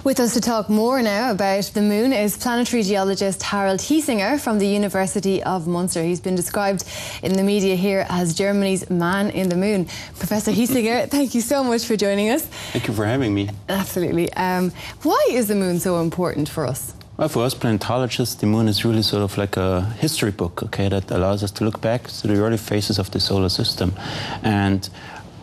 With us to talk more now about the moon is planetary geologist Harald Hiesinger from the University of Munster. He's been described in the media here as Germany's man in the moon. Professor Hiesinger, thank you so much for joining us. Thank you for having me. Absolutely. Why is the moon so important for us? Well, for us planetologists, the moon is really sort of like a history book, okay, that allows us to look back to the early phases of the solar system. And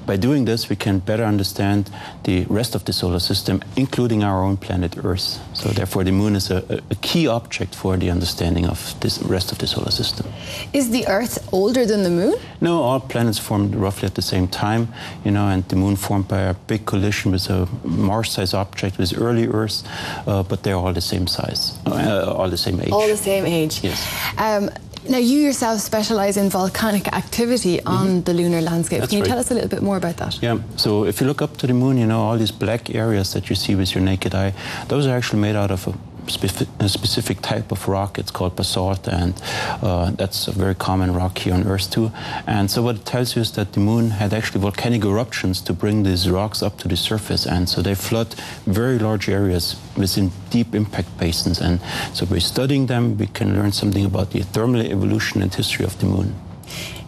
by doing this, we can better understand the rest of the solar system, including our own planet Earth. So therefore, the moon is a key object for the understanding of this rest of the solar system. Is the Earth older than the moon? No, all planets formed roughly at the same time, and the moon formed by a big collision with a Mars-sized object with early Earth, but they're all the same size, all the same age. All the same age. Yes. Now, you yourself specialise in volcanic activity on the lunar landscape. That's Can you right. tell us a little bit more about that? Yeah, so if you look up to the moon, all these black areas that you see with your naked eye, those are actually made out of a specific type of rock. It's called basalt, and that's a very common rock here on Earth too. And so what it tells you is that the moon had actually volcanic eruptions to bring these rocks up to the surface, and so they flood very large areas within deep impact basins. And so by studying them, we can learn something about the thermal evolution and history of the moon.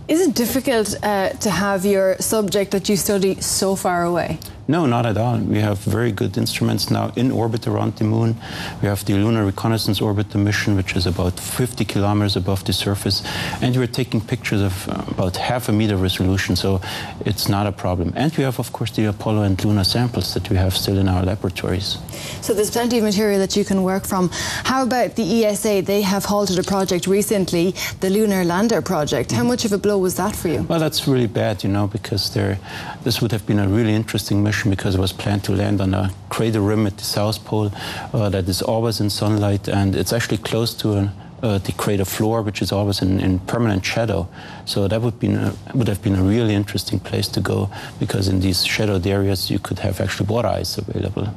Is it difficult to have your subject that you study so far away? No, not at all. We have very good instruments now in orbit around the moon. We have the Lunar Reconnaissance Orbiter mission, which is about 50 kilometers above the surface. And we're taking pictures of about half a meter resolution, so it's not a problem. And we have, of course, the Apollo and Luna samples that we have still in our laboratories. So there's plenty of material that you can work from. How about the ESA? They have halted a project recently, the Lunar Lander project. How much of a blow was that for you? Well, that's really bad, because this would have been a really interesting mission, because it was planned to land on a crater rim at the South Pole that is always in sunlight, and it's actually close to the crater floor, which is always in permanent shadow. So that would have been a really interesting place to go, because in these shadowed areas you could have actually water ice available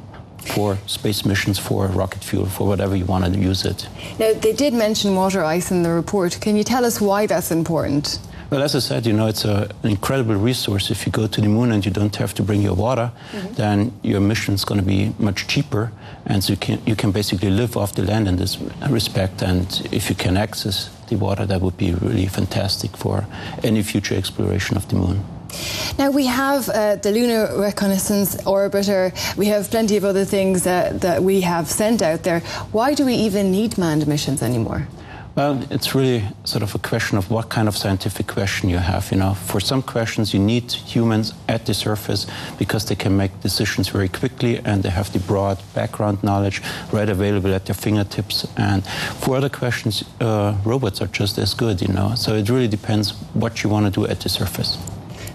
for space missions, for rocket fuel, for whatever you want to use it. Now, they did mention water ice in the report. Can you tell us why that's important? Well, as I said, it's an incredible resource. If you go to the moon and you don't have to bring your water, then your mission is going to be much cheaper, and so you can basically live off the land in this respect. And if you can access the water, that would be really fantastic for any future exploration of the moon. Now, we have the Lunar Reconnaissance Orbiter. We have plenty of other things that we have sent out there. Why do we even need manned missions anymore? Well, it's really sort of a question of what kind of scientific question you have. For some questions, you need humans at the surface because they can make decisions very quickly and they have the broad background knowledge right available at their fingertips. And for other questions, robots are just as good, So it really depends what you want to do at the surface.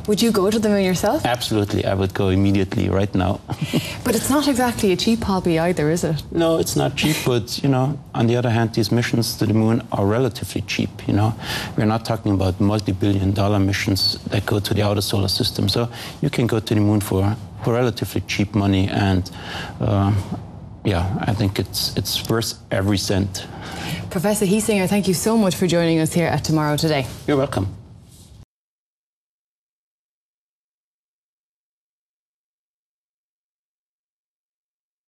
Would you go to the moon yourself? Absolutely, I would go immediately, right now. But it's not exactly a cheap hobby either, is it? No, it's not cheap, but, on the other hand, these missions to the moon are relatively cheap, We're not talking about multi-billion-dollar missions that go to the outer solar system. So you can go to the moon for relatively cheap money, and I think it's worth every cent. Professor Hiesinger, thank you so much for joining us here at Tomorrow Today. You're welcome.